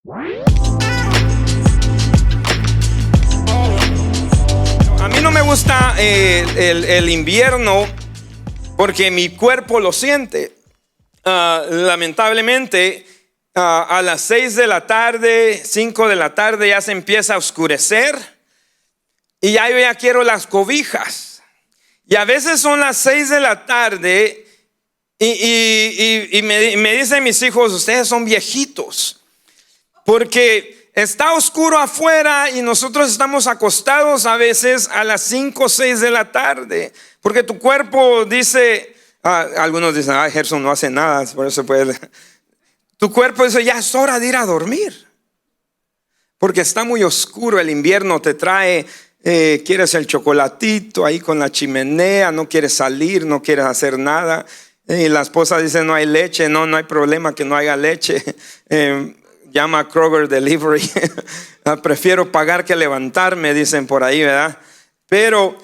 A mí no me gusta el invierno porque mi cuerpo lo siente. Lamentablemente, a las 6 de la tarde, 5 de la tarde ya se empieza a oscurecer y ya yo ya quiero las cobijas. Y a veces son las 6 de la tarde y me dicen mis hijos, ustedes son viejitos, porque está oscuro afuera y nosotros estamos acostados a veces a las 5 o 6 de la tarde, porque tu cuerpo dice, algunos dicen, Gerson no hace nada, por eso puede. Tu cuerpo dice, ya es hora de ir a dormir, porque está muy oscuro. El invierno te trae, quieres el chocolatito ahí con la chimenea, no quieres salir, no quieres hacer nada. Y la esposa dice, no hay leche. No hay problema que no haya leche. Llama a Kroger Delivery. Prefiero pagar que levantarme, dicen por ahí, ¿verdad? Pero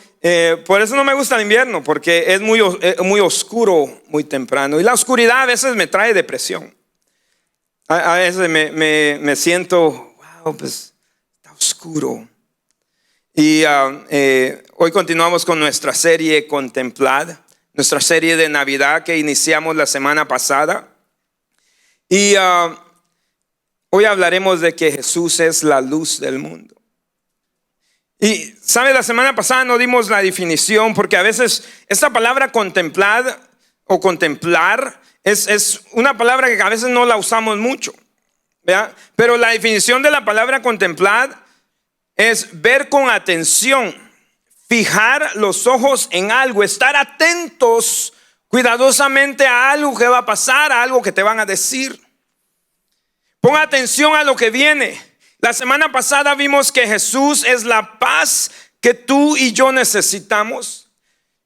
por eso no me gusta el invierno, porque es muy oscuro muy temprano. Y la oscuridad a veces me trae depresión. A veces me siento, wow, pues está oscuro. Y hoy continuamos con nuestra serie Contemplad, nuestra serie de Navidad que iniciamos la semana pasada. Y hoy hablaremos de que Jesús es la luz del mundo. Y sabe, la semana pasada no dimos la definición, porque a veces esta palabra contemplad o contemplar es una palabra que a veces no la usamos mucho, ¿verdad? Pero la definición de la palabra contemplar es ver con atención, fijar los ojos en algo, estar atentos cuidadosamente a algo que va a pasar, a algo que te van a decir. Pon atención a lo que viene. La semana pasada vimos que Jesús es la paz que tú y yo necesitamos.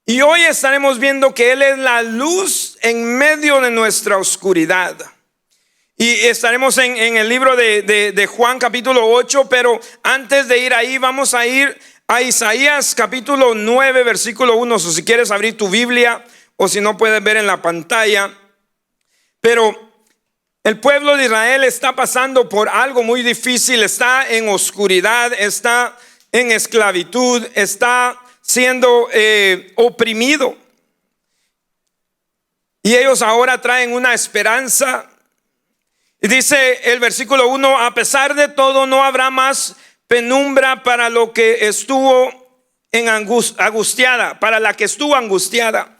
Y hoy estaremos viendo que Él es la luz en medio de nuestra oscuridad. Y estaremos en el libro de Juan capítulo 8, pero antes de ir ahí vamos a ir a Isaías capítulo 9 versículo 1. O si quieres abrir tu Biblia o si no puedes ver en la pantalla. Pero el pueblo de Israel está pasando por algo muy difícil, está en oscuridad, está en esclavitud, está siendo oprimido. Y ellos ahora traen una esperanza. Y dice el versículo 1, a pesar de todo no habrá más penumbra para lo que estuvo angustiada, para la que estuvo angustiada.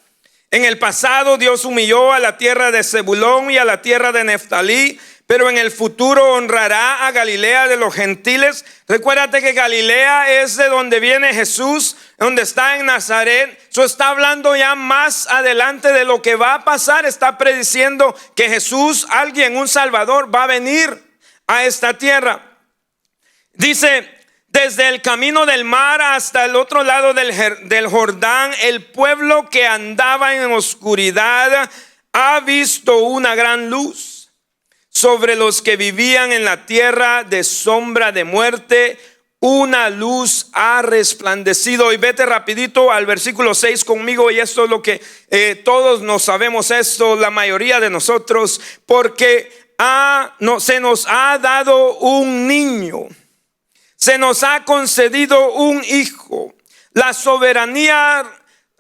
En el pasado Dios humilló a la tierra de Zebulón y a la tierra de Neftalí, pero en el futuro honrará a Galilea de los gentiles. Recuérdate que Galilea es de donde viene Jesús, donde está en Nazaret. Eso está hablando ya más adelante de lo que va a pasar. Está prediciendo que Jesús, alguien, un Salvador, va a venir a esta tierra. Dice, desde el camino del mar hasta el otro lado del Jordán, el pueblo que andaba en oscuridad ha visto una gran luz. Sobre los que vivían en la tierra de sombra de muerte, una luz ha resplandecido. Y vete rapidito al versículo 6 conmigo. Y esto es lo que todos nos sabemos esto, la mayoría de nosotros. Porque se nos ha dado un niño, se nos ha concedido un hijo. La soberanía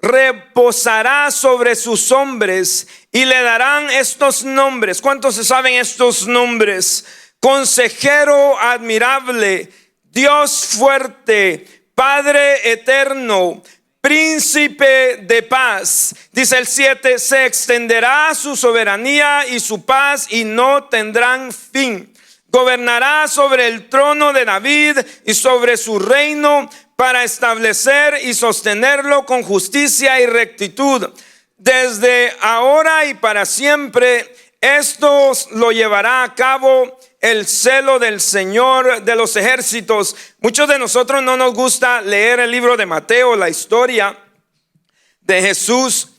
reposará sobre sus hombres y le darán estos nombres. ¿Cuántos se saben estos nombres? Consejero admirable, Dios fuerte, Padre eterno, Príncipe de paz. Dice el 7, se extenderá su soberanía y su paz y no tendrán fin. Gobernará sobre el trono de David y sobre su reino, para establecer y sostenerlo con justicia y rectitud. Desde ahora y para siempre, esto lo llevará a cabo el celo del Señor de los ejércitos. Muchos de nosotros no nos gusta leer el libro de Mateo, la historia de Jesús,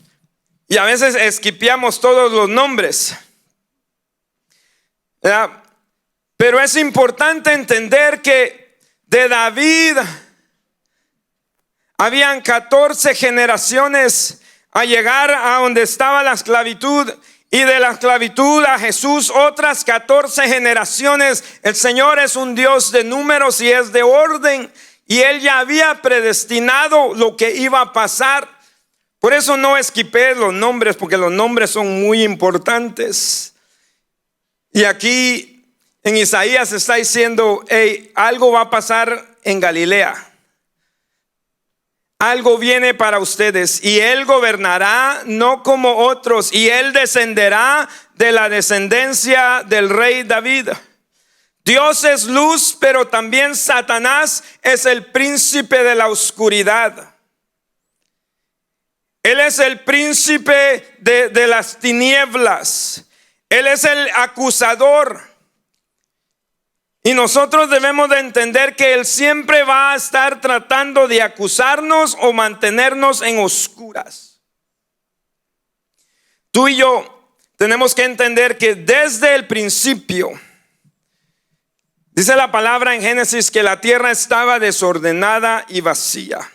y a veces esquipeamos todos los nombres. Pero es importante entender que de David habían 14 generaciones a llegar a donde estaba la esclavitud, y de la esclavitud a Jesús otras 14 generaciones. El Señor es un Dios de números y es de orden, y Él ya había predestinado lo que iba a pasar. Por eso no esquipé los nombres, porque los nombres son muy importantes. Y aquí en Isaías está diciendo: hey, algo va a pasar en Galilea. Algo viene para ustedes, y Él gobernará no como otros, y Él descenderá de la descendencia del rey David. Dios es luz, pero también Satanás es el príncipe de la oscuridad. Él es el príncipe de las tinieblas. Él es el acusador. Y nosotros debemos de entender que Él siempre va a estar tratando de acusarnos o mantenernos en oscuras. Tú y yo tenemos que entender que desde el principio, dice la palabra en Génesis, que la tierra estaba desordenada y vacía,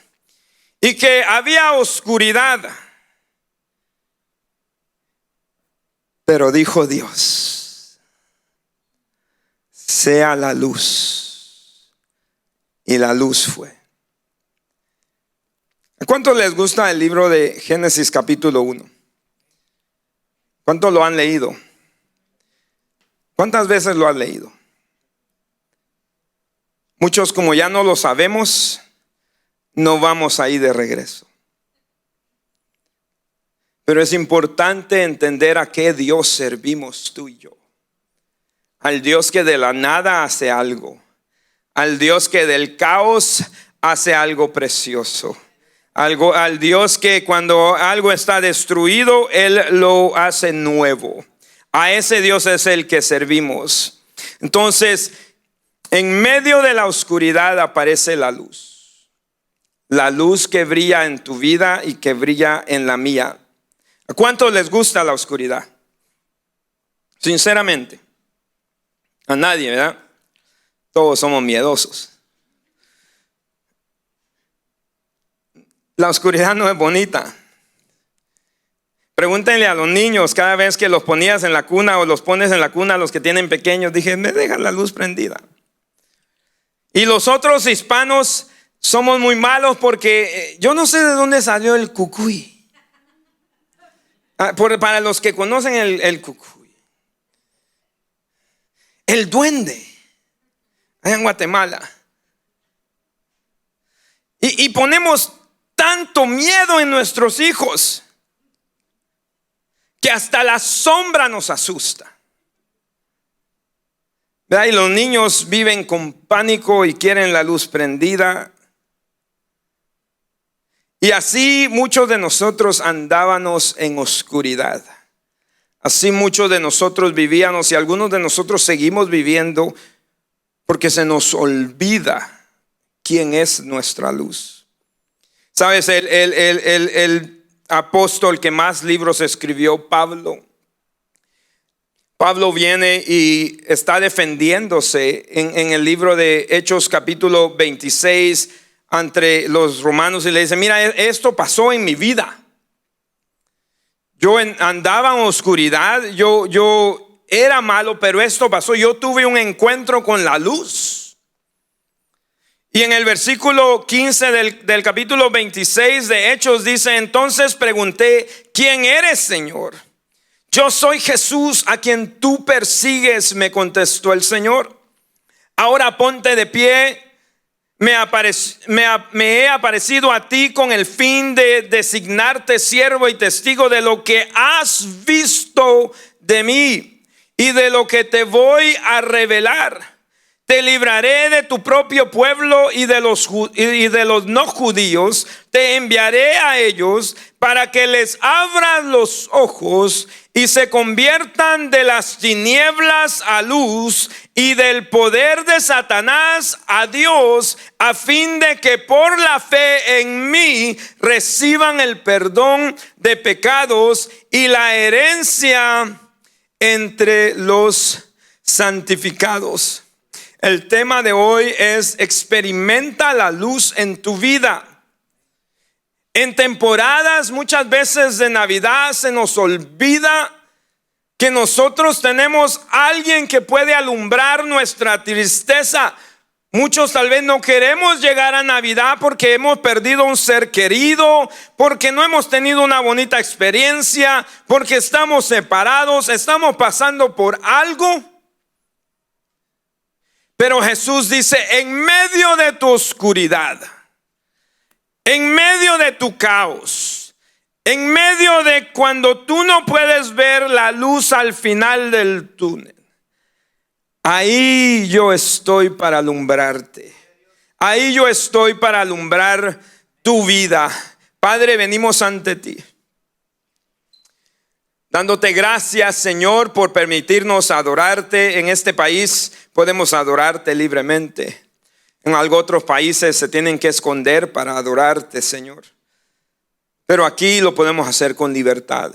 y que había oscuridad. Pero dijo Dios: sea la luz. Y la luz fue. ¿A cuántos les gusta el libro de Génesis capítulo 1? ¿Cuántos lo han leído? ¿Cuántas veces lo han leído? Muchos, como ya no lo sabemos, no vamos ahí de regreso. Pero es importante entender a qué Dios servimos tú y yo. Al Dios que de la nada hace algo. Al Dios que del caos hace algo precioso. Al Dios que cuando algo está destruido, Él lo hace nuevo. A ese Dios es el que servimos. Entonces, en medio de la oscuridad aparece la luz. La luz que brilla en tu vida y que brilla en la mía. ¿A cuántos les gusta la oscuridad? Sinceramente. A nadie, ¿verdad? Todos somos miedosos. La oscuridad no es bonita. Pregúntenle a los niños cada vez que los ponías en la cuna o los pones en la cuna a los que tienen pequeños. Dije, me dejan la luz prendida. Y los otros hispanos somos muy malos porque yo no sé de dónde salió el cucuy. Para los que conocen el cucuy. El duende, allá en Guatemala. Y ponemos tanto miedo en nuestros hijos que hasta la sombra nos asusta. ¿Verdad? Y los niños viven con pánico y quieren la luz prendida. Y así muchos de nosotros andábamos en oscuridad. Así muchos de nosotros vivíamos, y algunos de nosotros seguimos viviendo, porque se nos olvida quién es nuestra luz. Sabes, el apóstol que más libros escribió, Pablo viene y está defendiéndose en el libro de Hechos capítulo 26 ante los romanos, y le dice: mira, esto pasó en mi vida. Yo andaba en oscuridad, yo era malo, pero esto pasó. Yo tuve un encuentro con la luz. Y en el versículo 15 del capítulo 26 de Hechos dice: entonces pregunté, ¿quién eres, Señor? Yo soy Jesús a quien tú persigues, me contestó el Señor. Ahora ponte de pie. Me he aparecido a ti con el fin de designarte siervo y testigo de lo que has visto de mí y de lo que te voy a revelar. Te libraré de tu propio pueblo y de los no judíos. Te enviaré a ellos para que les abras los ojos y se conviertan de las tinieblas a luz y del poder de Satanás a Dios, a fin de que por la fe en mí reciban el perdón de pecados y la herencia entre los santificados. El tema de hoy es: experimenta la luz en tu vida. En temporadas muchas veces de Navidad se nos olvida que nosotros tenemos alguien que puede alumbrar nuestra tristeza. Muchos tal vez no queremos llegar a Navidad porque hemos perdido un ser querido, porque no hemos tenido una bonita experiencia, porque estamos separados, estamos pasando por algo. Pero Jesús dice, en medio de tu oscuridad, en medio de tu caos, en medio de cuando tú no puedes ver la luz al final del túnel, ahí yo estoy para alumbrarte. Ahí yo estoy para alumbrar tu vida. Padre, venimos ante ti, dándote gracias, Señor, por permitirnos adorarte. En este país podemos adorarte libremente. En otros países se tienen que esconder para adorarte, Señor. Pero aquí lo podemos hacer con libertad.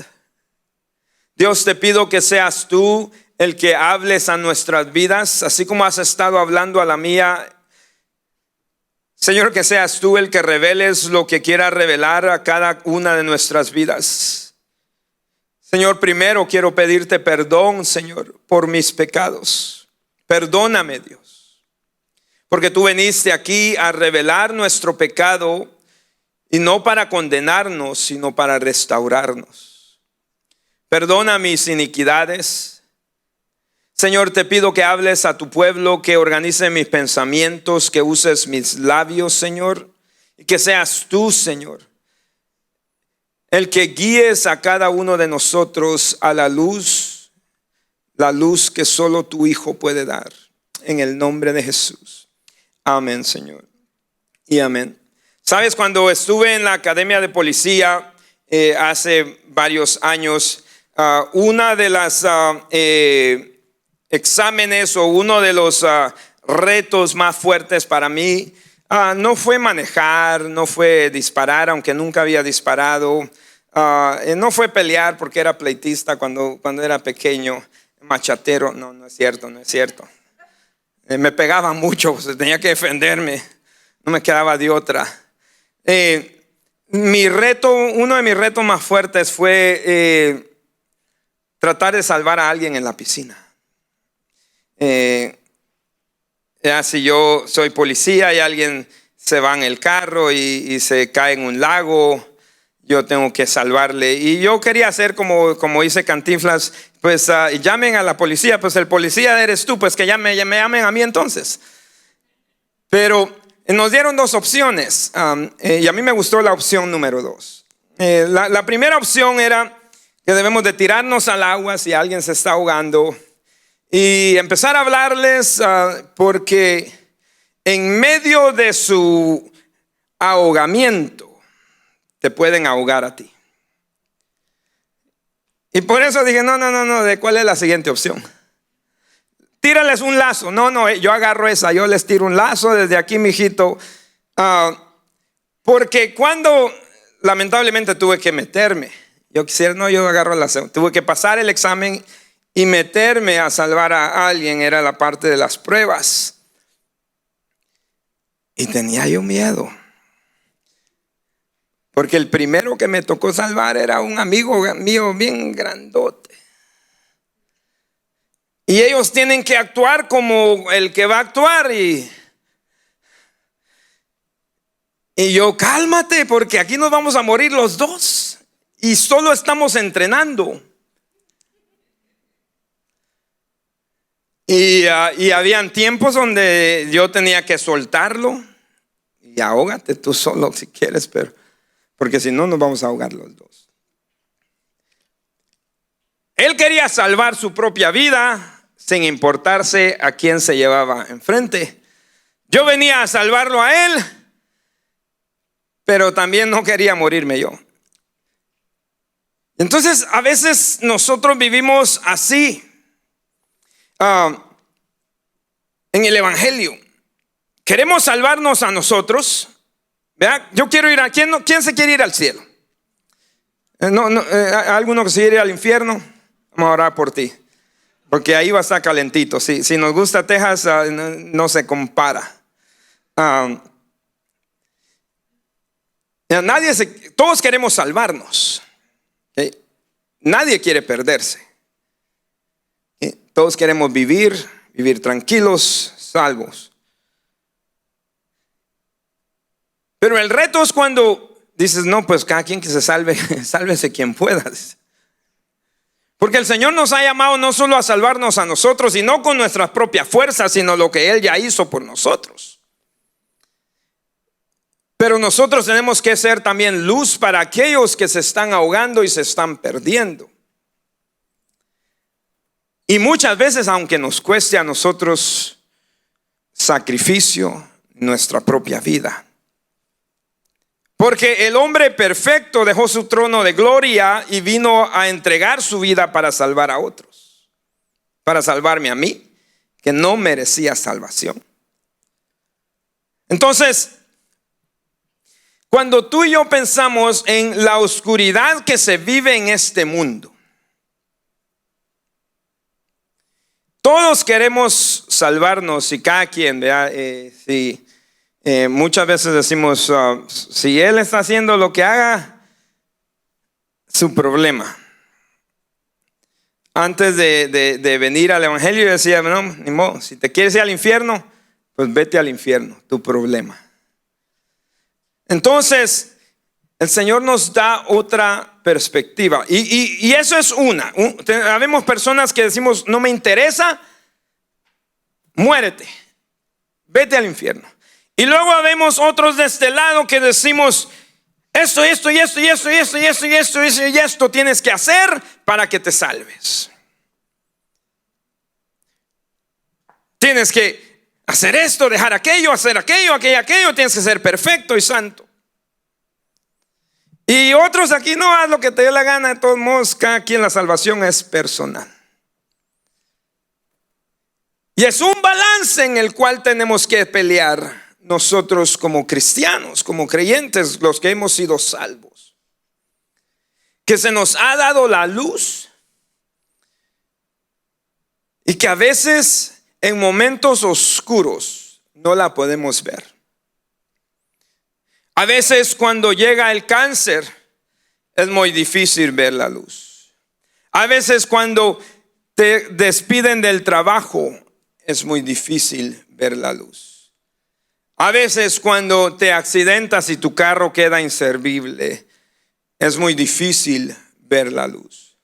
Dios, te pido que seas tú el que hables a nuestras vidas, así como has estado hablando a la mía. Señor, que seas tú el que reveles lo que quieras revelar a cada una de nuestras vidas. Señor, primero quiero pedirte perdón, Señor, por mis pecados. Perdóname, Dios, porque tú viniste aquí a revelar nuestro pecado, y no para condenarnos, sino para restaurarnos. Perdona mis iniquidades. Señor, te pido que hables a tu pueblo, que organice mis pensamientos, que uses mis labios, Señor, y que seas tú, Señor, el que guíes a cada uno de nosotros a la luz que solo tu Hijo puede dar. En el nombre de Jesús. Amén, Señor. Y amén. Sabes, cuando estuve en la academia de policía hace varios años, una de las exámenes o uno de los retos más fuertes para mí no fue manejar, no fue disparar, aunque nunca había disparado, no fue pelear porque era pleitista cuando era pequeño, machatero. No es cierto. Me pegaba mucho, pues, tenía que defenderme, no me quedaba de otra. Uno de mis retos más fuertes fue tratar de salvar a alguien en la piscina. Si yo soy policía y alguien se va en el carro y se cae en un lago, yo tengo que salvarle. Y yo quería hacer como dice Cantinflas, pues llamen a la policía, pues el policía eres tú, pues que me llamen a mí entonces. Pero nos dieron dos opciones, y a mí me gustó la opción número 2. La primera opción era que debemos de tirarnos al agua si alguien se está ahogando y empezar a hablarles, porque en medio de su ahogamiento te pueden ahogar a ti. Y por eso dije, no, ¿de cuál es la siguiente opción? Tírales un lazo. No, yo agarro esa, yo les tiro un lazo desde aquí, mijito. Porque cuando lamentablemente tuve que meterme, yo agarro la segunda. Tuve que pasar el examen y meterme a salvar a alguien, era la parte de las pruebas. Y tenía yo miedo. Porque el primero que me tocó salvar era un amigo mío bien grandote. Y ellos tienen que actuar como el que va a actuar. Y yo, cálmate, porque aquí nos vamos a morir los dos. Y solo estamos entrenando. Y habían tiempos donde yo tenía que soltarlo. Y ahógate tú solo si quieres, porque si no nos vamos a ahogar los dos. Él quería salvar su propia vida sin importarse a quién se llevaba enfrente. Yo venía a salvarlo a él, pero también no quería morirme yo. Entonces a veces nosotros vivimos así en el evangelio. Queremos salvarnos a nosotros. ¿Verdad? Yo quiero ir a ¿quién se quiere ir al cielo? ¿Alguno que se quiere ir al infierno? Vamos a orar por ti, porque ahí va a estar calentito. Si nos gusta Texas, no se compara. Todos queremos salvarnos, ¿okay? Nadie quiere perderse. Todos queremos vivir tranquilos, salvos. Pero el reto es cuando dices, no, pues cada quien que se salve, sálvese quien pueda. Porque el Señor nos ha llamado no solo a salvarnos a nosotros, y no con nuestras propias fuerzas, sino lo que Él ya hizo por nosotros. Pero nosotros tenemos que ser también luz para aquellos que se están ahogando y se están perdiendo. Y muchas veces, aunque nos cueste a nosotros sacrificio, nuestra propia vida. Porque el hombre perfecto dejó su trono de gloria y vino a entregar su vida para salvar a otros. Para salvarme a mí, que no merecía salvación. Entonces, cuando tú y yo pensamos en la oscuridad que se vive en este mundo, todos queremos salvarnos, y cada quien, muchas veces decimos, si él está haciendo lo que haga, su problema. Antes de venir al evangelio, yo decía, no, ni modo, si te quieres ir al infierno, pues vete al infierno, tu problema. Entonces, el Señor nos da otra perspectiva. Y eso es una. Habemos personas que decimos, no me interesa, muérete, vete al infierno. Y luego habemos otros de este lado que decimos, esto tienes que hacer para que te salves. Tienes que hacer esto, dejar aquello, hacer aquello, tienes que ser perfecto y santo. Y otros aquí, no, haz lo que te dé la gana. De todos modos, cada quien, la salvación es personal. Y es un balance en el cual tenemos que pelear nosotros como cristianos, como creyentes, los que hemos sido salvos. Que se nos ha dado la luz y que a veces en momentos oscuros no la podemos ver. A veces cuando llega el cáncer es muy difícil ver la luz. A veces cuando te despiden del trabajo es muy difícil ver la luz. A veces cuando te accidentas y tu carro queda inservible es muy difícil ver la luz.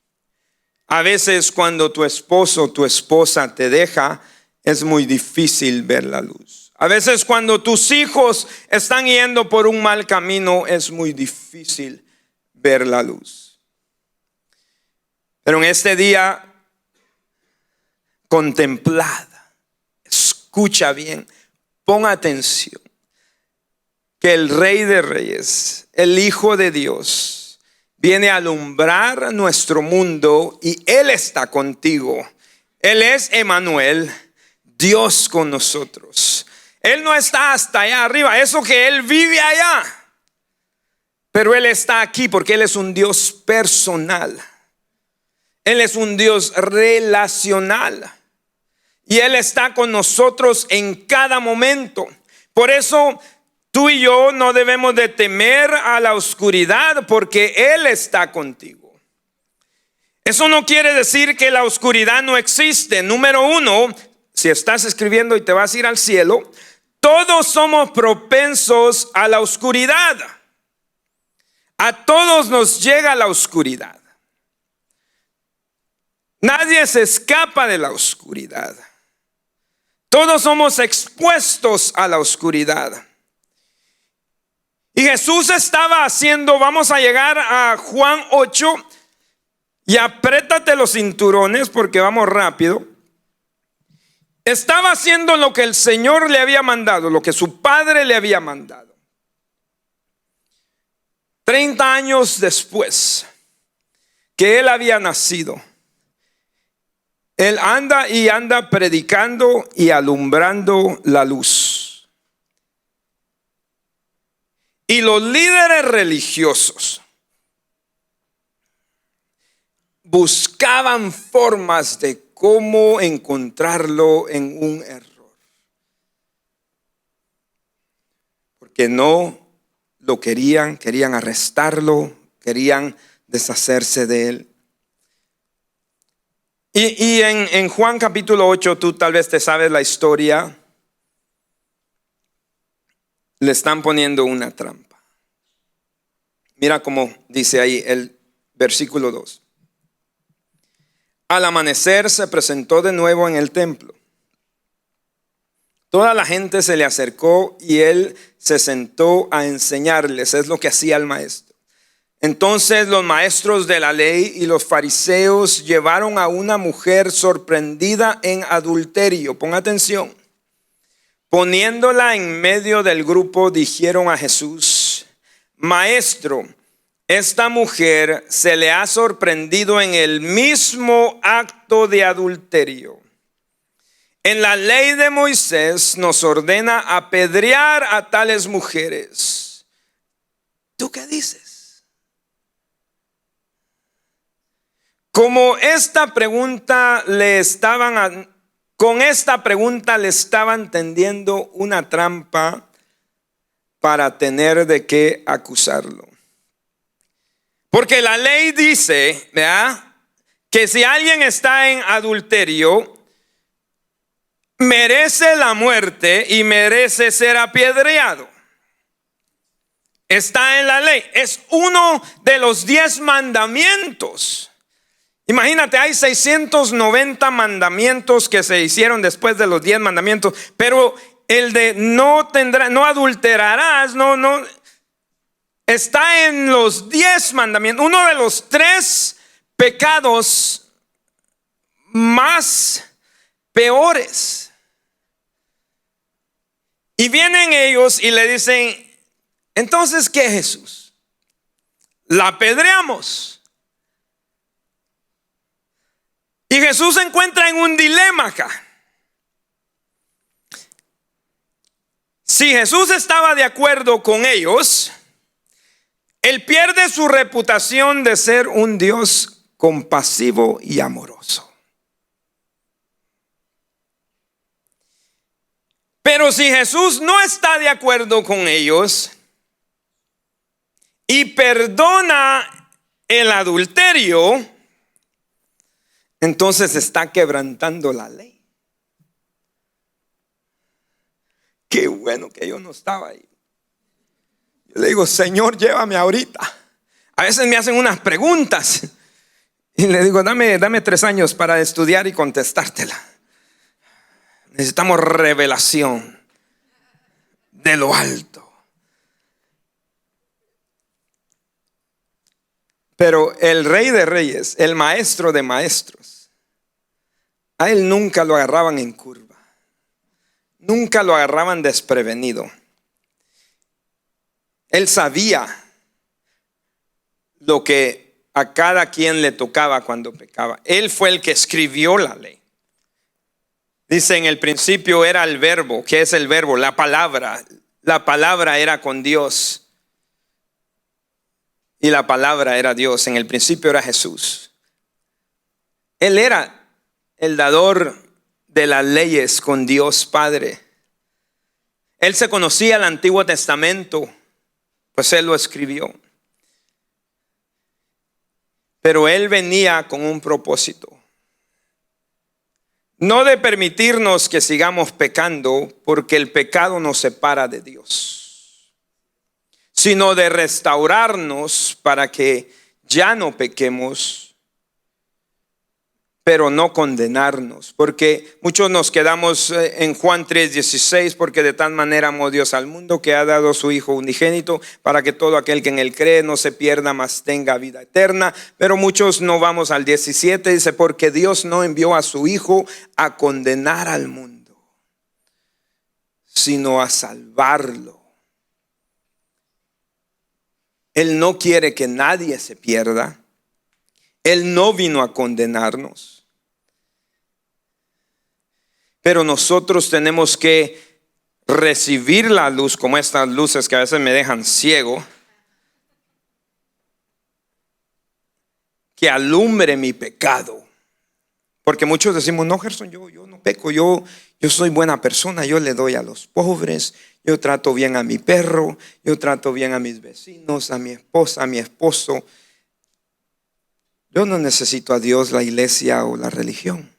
A veces cuando tu esposo o tu esposa te deja es muy difícil ver la luz. A veces cuando tus hijos están yendo por un mal camino es muy difícil ver la luz. Pero en este día, contemplad, escucha bien, pon atención, que el Rey de Reyes, el Hijo de Dios, viene a alumbrar nuestro mundo y Él está contigo. Él es Emmanuel, Dios con nosotros. Él no está hasta allá arriba, eso que Él vive allá, pero Él está aquí porque Él es un Dios personal. Él es un Dios relacional y Él está con nosotros en cada momento. Por eso tú y yo no debemos de temer a la oscuridad, porque Él está contigo. Eso no quiere decir que la oscuridad no existe. Número uno, si estás escribiendo y te vas a ir al cielo, todos somos propensos a la oscuridad. A todos nos llega la oscuridad. Nadie se escapa de la oscuridad. Todos somos expuestos a la oscuridad. Y Jesús estaba haciendo, vamos a llegar a Juan 8, y apriétate los cinturones porque vamos rápido. Estaba haciendo lo que el Señor le había mandado, lo que su Padre le había mandado. 30 años después que Él había nacido, Él anda predicando y alumbrando la luz. Y los líderes religiosos buscaban formas de cómo encontrarlo en un error, porque no lo querían arrestarlo, querían deshacerse de él. Y en Juan capítulo 8, tú tal vez te sabes la historia. Le están poniendo una trampa. Mira cómo dice ahí el versículo 2. Al amanecer se presentó de nuevo en el templo. Toda la gente se le acercó y él se sentó a enseñarles. Es lo que hacía el maestro. Entonces los maestros de la ley y los fariseos llevaron a una mujer sorprendida en adulterio. Pon atención. Poniéndola en medio del grupo, dijeron a Jesús: Maestro, esta mujer se le ha sorprendido en el mismo acto de adulterio. En la ley de Moisés nos ordena apedrear a tales mujeres. ¿Tú qué dices? Como esta pregunta con esta pregunta le estaban tendiendo una trampa para tener de qué acusarlo. Porque la ley dice, ¿verdad?, que si alguien está en adulterio, merece la muerte y merece ser apedreado. Está en la ley. Es uno de los 10 mandamientos. Imagínate, hay 690 mandamientos que se hicieron después de los 10 mandamientos, pero el de no adulterarás, no está en los 10 mandamientos. Uno de los 3 pecados más peores. Y vienen ellos y le dicen: entonces, ¿qué, Jesús? La apedreamos. Y Jesús se encuentra en un dilema acá. Si Jesús estaba de acuerdo con ellos, él pierde su reputación de ser un Dios compasivo y amoroso. Pero si Jesús no está de acuerdo con ellos y perdona el adulterio, entonces está quebrantando la ley. Qué bueno que yo no estaba ahí. Yo le digo: Señor, llévame ahorita. A veces me hacen unas preguntas y le digo: dame 3 años para estudiar y contestártela. Necesitamos revelación de lo alto. Pero el Rey de Reyes, el Maestro de Maestros, a él nunca lo agarraban en curva. Nunca lo agarraban desprevenido. Él sabía lo que a cada quien le tocaba cuando pecaba. Él fue el que escribió la ley. Dice: en el principio era el verbo. ¿Qué es el verbo? La palabra. La palabra era con Dios. Y la palabra era Dios. En el principio era Jesús. Él era el dador de las leyes con Dios Padre. Él se conocía el Antiguo Testamento, pues él lo escribió. Pero él venía con un propósito. No de permitirnos que sigamos pecando, porque el pecado nos separa de Dios, sino de restaurarnos para que ya no pequemos, pero no condenarnos. Porque muchos nos quedamos en Juan 3:16, porque de tal manera amó Dios al mundo que ha dado a su Hijo unigénito, para que todo aquel que en él cree no se pierda, mas tenga vida eterna. Pero muchos no vamos al 17, dice: porque Dios no envió a su Hijo a condenar al mundo, sino a salvarlo. Él no quiere que nadie se pierda. Él no vino a condenarnos. Pero nosotros tenemos que recibir la luz, como estas luces que a veces me dejan ciego, que alumbre mi pecado. Porque muchos decimos: no, Gerson, yo no peco, yo soy buena persona, yo le doy a los pobres, yo trato bien a mi perro, yo trato bien a mis vecinos, a mi esposa, a mi esposo. Yo no necesito a Dios, la iglesia o la religión.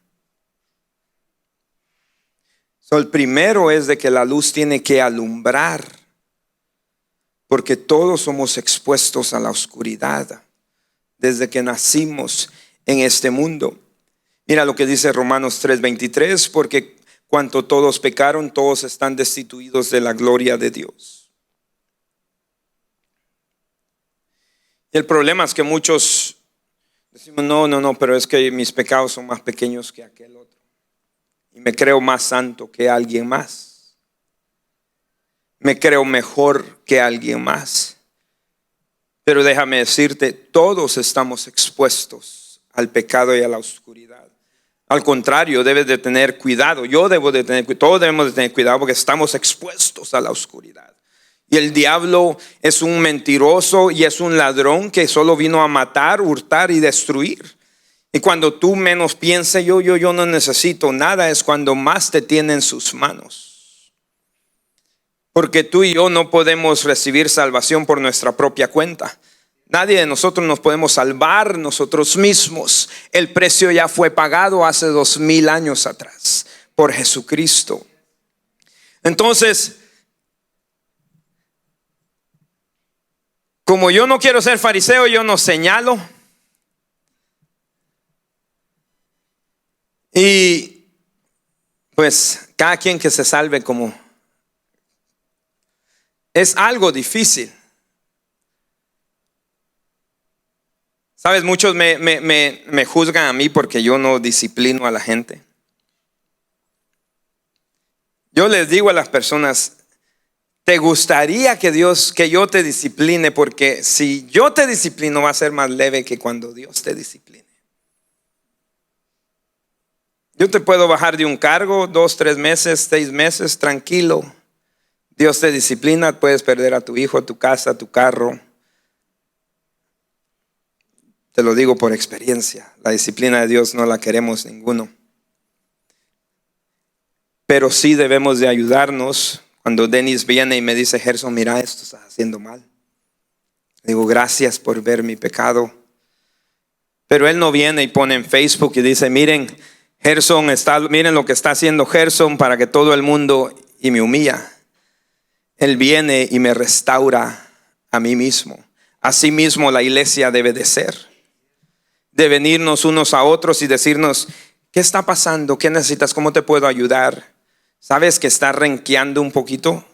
El primero es de que la luz tiene que alumbrar, porque todos somos expuestos a la oscuridad desde que nacimos en este mundo. Mira lo que dice Romanos 3:23, porque cuanto todos pecaron, todos están destituidos de la gloria de Dios. Y el problema es que muchos decimos, no, pero es que mis pecados son más pequeños que aquel otro. Y me creo más santo que alguien más. Me creo mejor que alguien más. Pero déjame decirte, todos estamos expuestos al pecado y a la oscuridad. Al contrario, debes de tener cuidado. Todos debemos de tener cuidado porque estamos expuestos a la oscuridad. Y el diablo es un mentiroso y es un ladrón que solo vino a matar, hurtar y destruir. Y cuando tú menos pienses, yo no necesito nada, es cuando más te tiene en sus manos. Porque tú y yo no podemos recibir salvación por nuestra propia cuenta. Nadie de nosotros nos podemos salvar nosotros mismos. El precio ya fue pagado hace 2000 años atrás por Jesucristo. Entonces, como yo no quiero ser fariseo, yo no señalo. Y pues cada quien que se salve como es algo difícil. Sabes, muchos me juzgan a mí porque yo no disciplino a la gente. Yo les digo a las personas, ¿te gustaría que yo te discipline? Porque si yo te disciplino va a ser más leve que cuando Dios te discipline. Yo te puedo bajar de un cargo 2, 3 meses, 6 meses, tranquilo. Dios te disciplina, puedes perder a tu hijo, tu casa, tu carro. Te lo digo por experiencia. La disciplina de Dios no la queremos ninguno. Pero sí debemos de ayudarnos. Cuando Dennis viene y me dice, Gerson, mira, esto estás haciendo mal. Digo, gracias por ver mi pecado. Pero él no viene y pone en Facebook y dice, miren lo que está haciendo Gerson para que todo el mundo, y me humilla. Él viene y me restaura a mí mismo. Así mismo la iglesia debe de ser. De venirnos unos a otros y decirnos, ¿qué está pasando? ¿Qué necesitas? ¿Cómo te puedo ayudar? ¿Sabes que estás renqueando un poquito?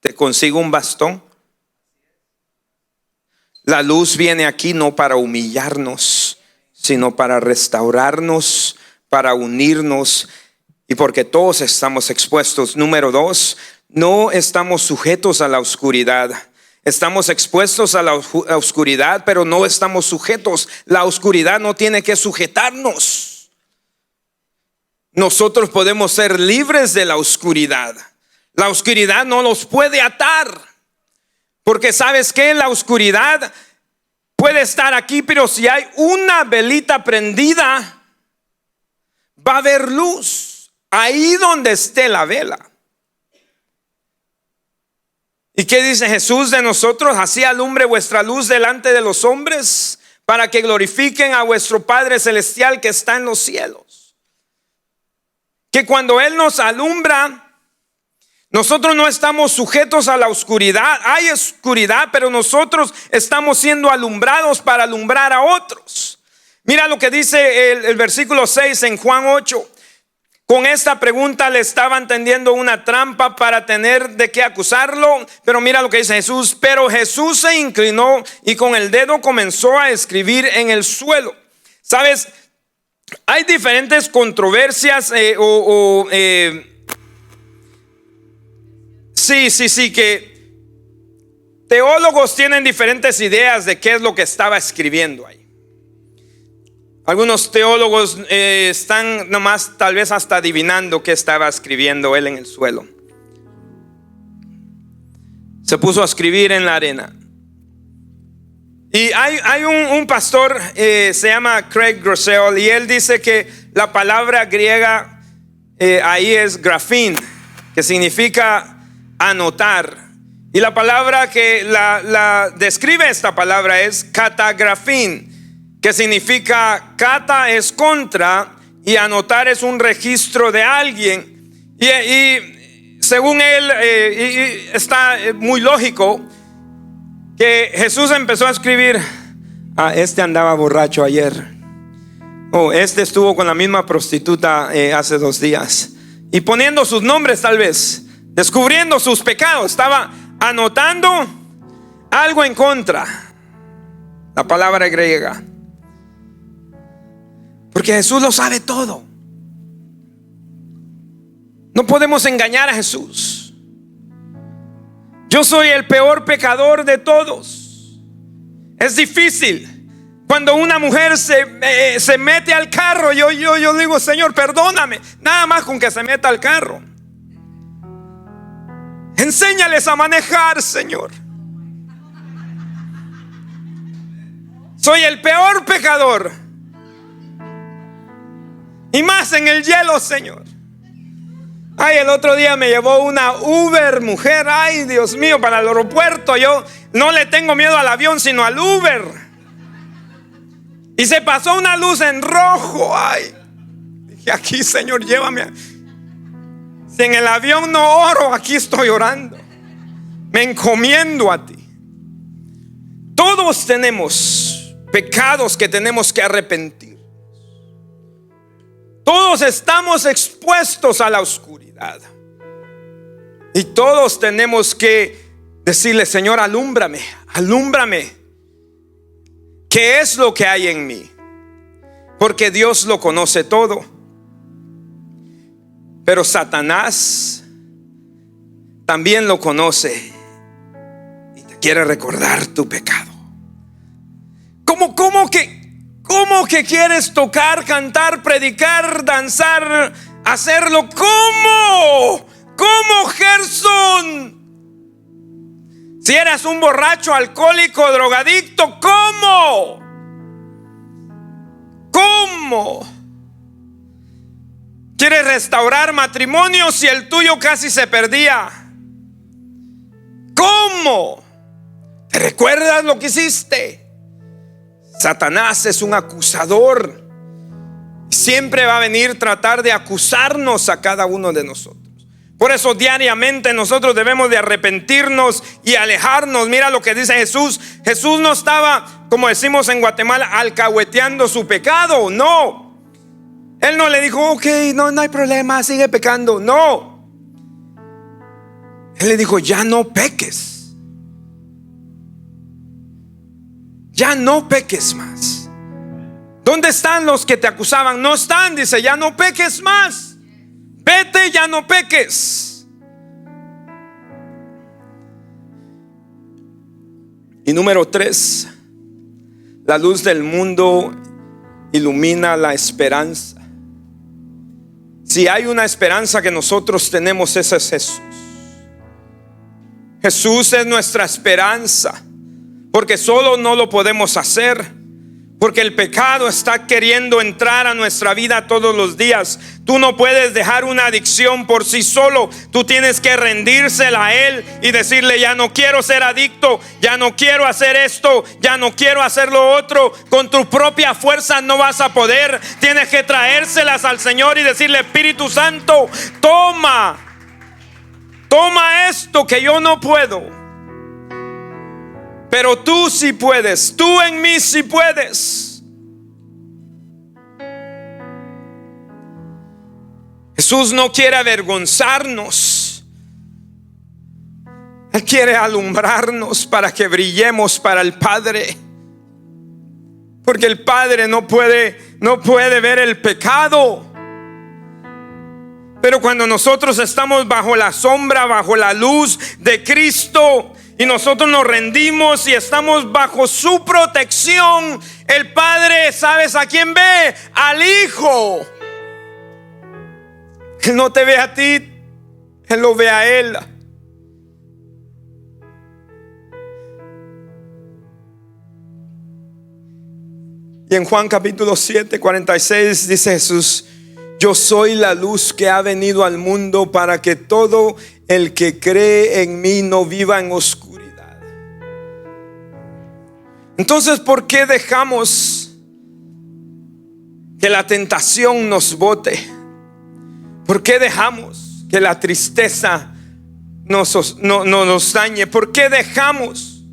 ¿Te consigo un bastón? La luz viene aquí no para humillarnos, sino para restaurarnos, para unirnos, y porque todos estamos expuestos. Número 2, no estamos sujetos a la oscuridad. Estamos expuestos a la oscuridad, pero no estamos sujetos. La oscuridad no tiene que sujetarnos. Nosotros podemos ser libres de la oscuridad. La oscuridad no nos puede atar. Porque ¿sabes qué? La oscuridad puede estar aquí, pero si hay una velita prendida, va a haber luz ahí donde esté la vela. ¿Y qué dice Jesús de nosotros? Así alumbre vuestra luz delante de los hombres, para que glorifiquen a vuestro Padre Celestial que está en los cielos. Que cuando Él nos alumbra, nosotros no estamos sujetos a la oscuridad. Hay oscuridad, pero nosotros estamos siendo alumbrados para alumbrar a otros. Mira lo que dice el versículo 6 en Juan 8. Con esta pregunta le estaban tendiendo una trampa para tener de qué acusarlo. Pero mira lo que dice Jesús. Pero Jesús se inclinó y con el dedo comenzó a escribir en el suelo. ¿Sabes? Hay diferentes controversias que teólogos tienen diferentes ideas de qué es lo que estaba escribiendo ahí. Algunos teólogos están nomás tal vez hasta adivinando qué estaba escribiendo él en el suelo. Se puso a escribir en la arena. Y hay un pastor, se llama Craig Groeschel, y él dice que la palabra griega ahí es grafín, que significa anotar. Y la palabra que la describe esta palabra es catagrafín, que significa cata es contra y anotar es un registro de alguien. Y según él, está muy lógico que Jesús empezó a escribir: este andaba borracho ayer, este estuvo con la misma prostituta hace 2 días, y poniendo sus nombres, tal vez descubriendo sus pecados, estaba anotando algo en contra. La palabra griega, porque Jesús lo sabe todo. No podemos engañar a Jesús. Yo soy el peor pecador de todos. Es difícil. Cuando una mujer se mete al carro, yo digo: Señor, perdóname. Nada más con que se meta al carro. Enséñales a manejar, Señor. Soy el peor pecador. Y más en el hielo, Señor. Ay, el otro día me llevó una Uber mujer. Ay, Dios mío, para el aeropuerto. Yo no le tengo miedo al avión, sino al Uber. Y se pasó una luz en rojo. Ay, dije: aquí, Señor, llévame. Si en el avión no oro, aquí estoy orando. Me encomiendo a ti. Todos tenemos pecados que tenemos que arrepentir. Todos estamos expuestos a la oscuridad. Y todos tenemos que decirle: Señor, alúmbrame, alúmbrame. ¿Qué es lo que hay en mí? Porque Dios lo conoce todo. Pero Satanás también lo conoce y te quiere recordar tu pecado. ¿Cómo que quieres tocar, cantar, predicar, danzar, hacerlo? ¿Cómo, Gerson? Si eras un borracho, alcohólico, drogadicto, ¿cómo? ¿Quieres restaurar matrimonio si el tuyo casi se perdía? ¿Cómo? ¿Te recuerdas lo que hiciste? Satanás es un acusador. Siempre va a venir a tratar de acusarnos a cada uno de nosotros. Por eso diariamente nosotros debemos de arrepentirnos y alejarnos. Mira lo que dice Jesús. Jesús no estaba, como decimos en Guatemala, alcahueteando su pecado. No. Él no le dijo: ok, no hay problema, sigue pecando. No. Él le dijo: ya no peques. Ya no peques más. ¿Dónde están los que te acusaban? No están, dice: ya no peques más. Vete, ya no peques. Y número 3, la luz del mundo ilumina la esperanza. Si hay una esperanza que nosotros tenemos, esa es Jesús. Jesús es nuestra esperanza, porque solo no lo podemos hacer, porque el pecado está queriendo entrar a nuestra vida todos los días. Tú no puedes dejar una adicción por sí solo. Tú tienes que rendírsela a Él y decirle: ya no quiero ser adicto, ya no quiero hacer esto, ya no quiero hacer lo otro. Con tu propia fuerza no vas a poder. Tienes que traérselas al Señor y decirle: Espíritu Santo, toma esto que yo no puedo. Pero tú sí puedes, tú en mí sí puedes. Jesús no quiere avergonzarnos. Él quiere alumbrarnos para que brillemos para el Padre. Porque el Padre no puede ver el pecado. Pero cuando nosotros estamos bajo la sombra, bajo la luz de Cristo, y nosotros nos rendimos y estamos bajo su protección, el Padre, ¿sabes a quién ve? Al Hijo. Él no te ve a ti, Él lo ve a Él. Y en Juan capítulo 7, 46 dice Jesús: yo soy la luz que ha venido al mundo para que todo el que cree en mí no viva en oscuridad. Entonces, ¿por qué dejamos que la tentación nos bote? ¿Por qué dejamos que la tristeza nos dañe? ¿Por qué dejamos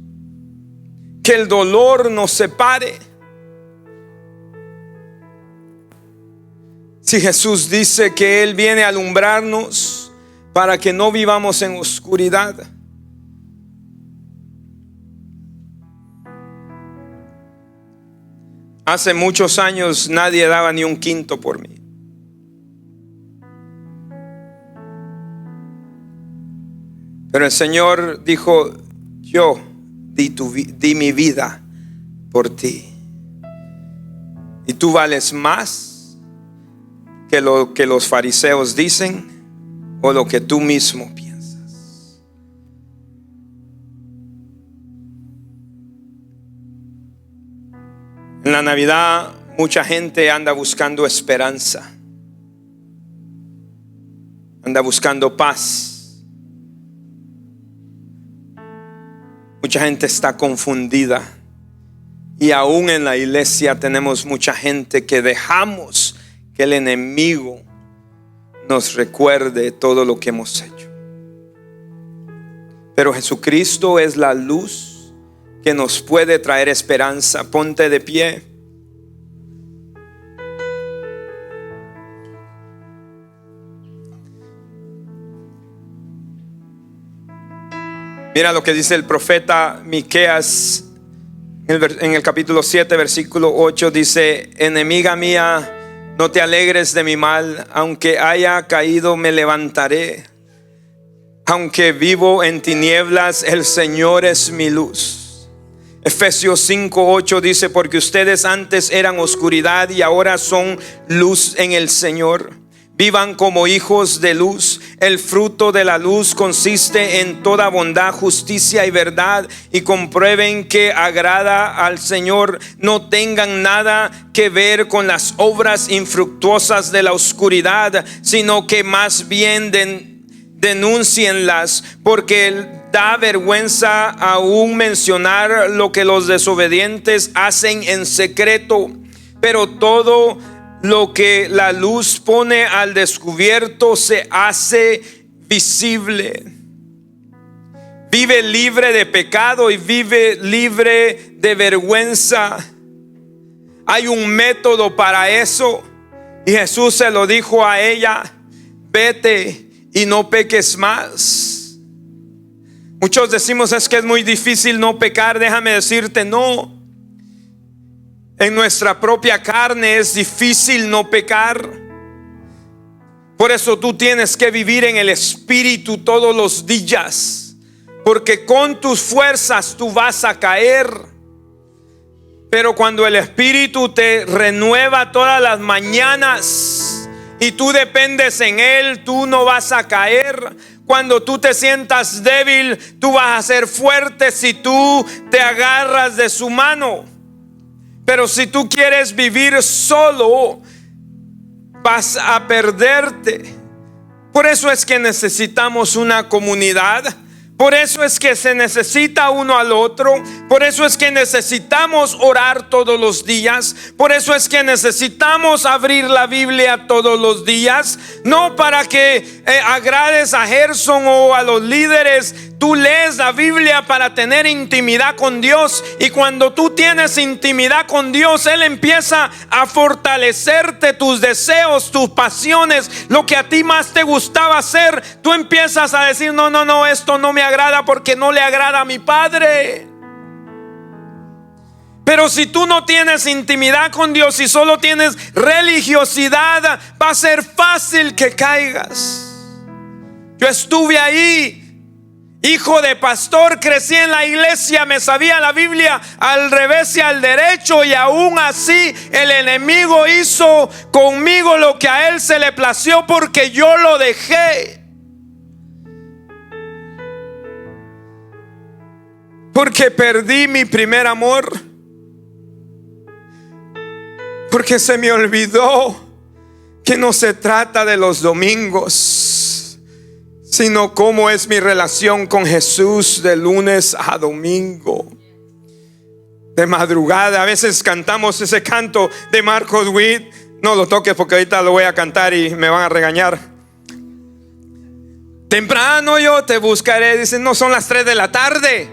que el dolor nos separe? Si Jesús dice que Él viene a alumbrarnos para que no vivamos en oscuridad. Hace muchos años nadie daba ni un quinto por mí. Pero el Señor dijo: yo di mi vida por ti. Y tú vales más que lo que los fariseos dicen o lo que tú mismo piensas. En la Navidad mucha gente anda buscando esperanza, anda buscando paz. Mucha gente está confundida. Y aún en la iglesia tenemos mucha gente que dejamos que el enemigo nos recuerde todo lo que hemos hecho. Pero Jesucristo es la luz que nos puede traer esperanza. Ponte de pie. Mira lo que dice el profeta Miqueas en el capítulo 7, versículo 8. Dice: enemiga mía, no te alegres de mi mal, aunque haya caído me levantaré. Aunque vivo en tinieblas, el Señor es mi luz. Efesios 5, 8 dice: porque ustedes antes eran oscuridad y ahora son luz en el Señor. Vivan como hijos de luz. El fruto de la luz consiste en toda bondad, justicia y verdad, y comprueben que agrada al Señor. No tengan nada que ver con las obras infructuosas de la oscuridad, sino que más bien denúncienlas, porque da vergüenza aún mencionar lo que los desobedientes hacen en secreto. Pero todo lo que la luz pone al descubierto se hace visible. Vive libre de pecado y vive libre de vergüenza. Hay un método para eso, y Jesús se lo dijo a ella: vete y no peques más. Muchos decimos: es que es muy difícil no pecar. Déjame decirte, no. En nuestra propia carne es difícil no pecar. Por eso tú tienes que vivir en el Espíritu todos los días, porque con tus fuerzas tú vas a caer. Pero cuando el Espíritu te renueva todas las mañanas y tú dependes en Él, tú no vas a caer. Cuando tú te sientas débil, tú vas a ser fuerte si tú te agarras de su mano. Pero si tú quieres vivir solo, vas a perderte. Por eso es que necesitamos una comunidad. Por eso es que se necesita uno al otro. Por eso es que necesitamos orar todos los días. Por eso es que necesitamos abrir la Biblia todos los días. No para que agrades a Gerson o a los líderes. Tú lees la Biblia para tener intimidad con Dios. Y cuando tú tienes intimidad con Dios, Él empieza a fortalecerte tus deseos, tus pasiones, lo que a ti más te gustaba hacer. Tú empiezas a decir: no, esto no me agrada porque no le agrada a mi Padre. Pero si tú no tienes intimidad con Dios y solo tienes religiosidad, va a ser fácil que caigas. Yo estuve ahí, hijo de pastor, crecí en la iglesia, me sabía la Biblia al revés y al derecho, y aún así el enemigo hizo conmigo lo que a él se le plació porque yo lo dejé. Porque perdí mi primer amor. Porque se me olvidó que no se trata de los domingos, sino cómo es mi relación con Jesús de lunes a domingo. De madrugada a veces cantamos ese canto de Marcos Witt: No lo toques porque ahorita lo voy a cantar y me van a regañar. Temprano yo te buscaré. Dicen, no, son las 3 de la tarde.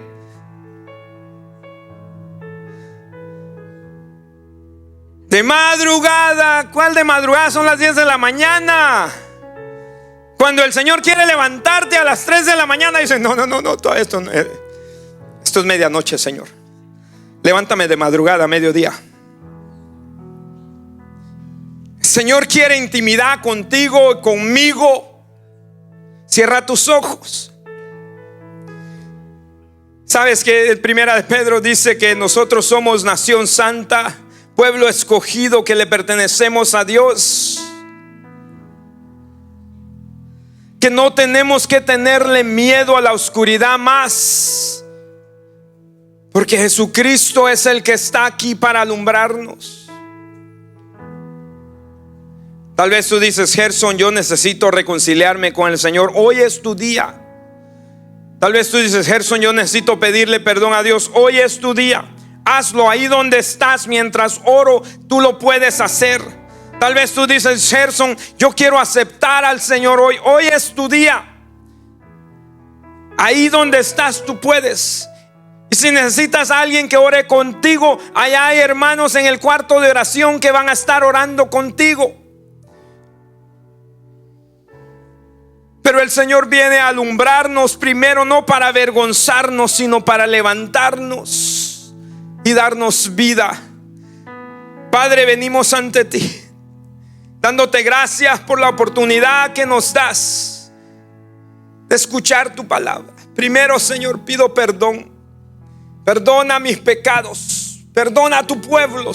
De madrugada. ¿Cuál de madrugada? Son las 10 de la mañana. Cuando el Señor quiere levantarte a las 3 de la mañana, dice, no, todo esto es medianoche, Señor. Levántame de madrugada, mediodía. El Señor quiere intimidad contigo, conmigo. Cierra tus ojos. Sabes que el Primera de Pedro dice que nosotros somos nación santa, pueblo escogido, que le pertenecemos a Dios. Que no tenemos que tenerle miedo a la oscuridad más, porque Jesucristo es el que está aquí para alumbrarnos. Tal vez tú dices, Gerson, yo necesito reconciliarme con el Señor. Hoy es tu día. Tal vez tú dices, Gerson, yo necesito pedirle perdón a Dios. Hoy es tu día. Hazlo ahí donde estás mientras oro. Tú lo puedes hacer. Tal vez tú dices, Gerson, yo quiero aceptar al Señor hoy. Hoy es tu día. Ahí donde estás tú puedes. Y si necesitas a alguien que ore contigo, allá hay hermanos en el cuarto de oración que van a estar orando contigo. Pero el Señor viene a alumbrarnos primero, no para avergonzarnos, sino para levantarnos y darnos vida. Padre, venimos ante ti, dándote gracias por la oportunidad que nos das de escuchar tu palabra. Primero, Señor, pido perdón. Perdona mis pecados. Perdona a tu pueblo.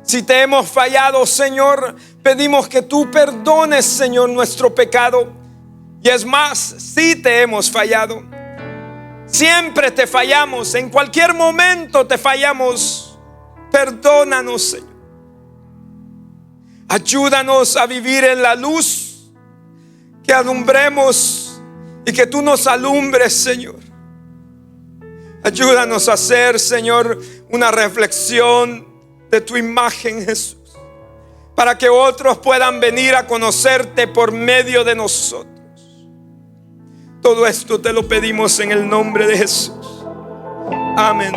Si te hemos fallado, Señor, pedimos que tú perdones, Señor, nuestro pecado. Y es más, si te hemos fallado, siempre te fallamos, en cualquier momento te fallamos. Perdónanos, Señor. Ayúdanos a vivir en la luz, que alumbremos y que tú nos alumbres, Señor. Ayúdanos a hacer, Señor, una reflexión de tu imagen, Jesús, para que otros puedan venir a conocerte por medio de nosotros. Todo esto te lo pedimos en el nombre de Jesús. Amén.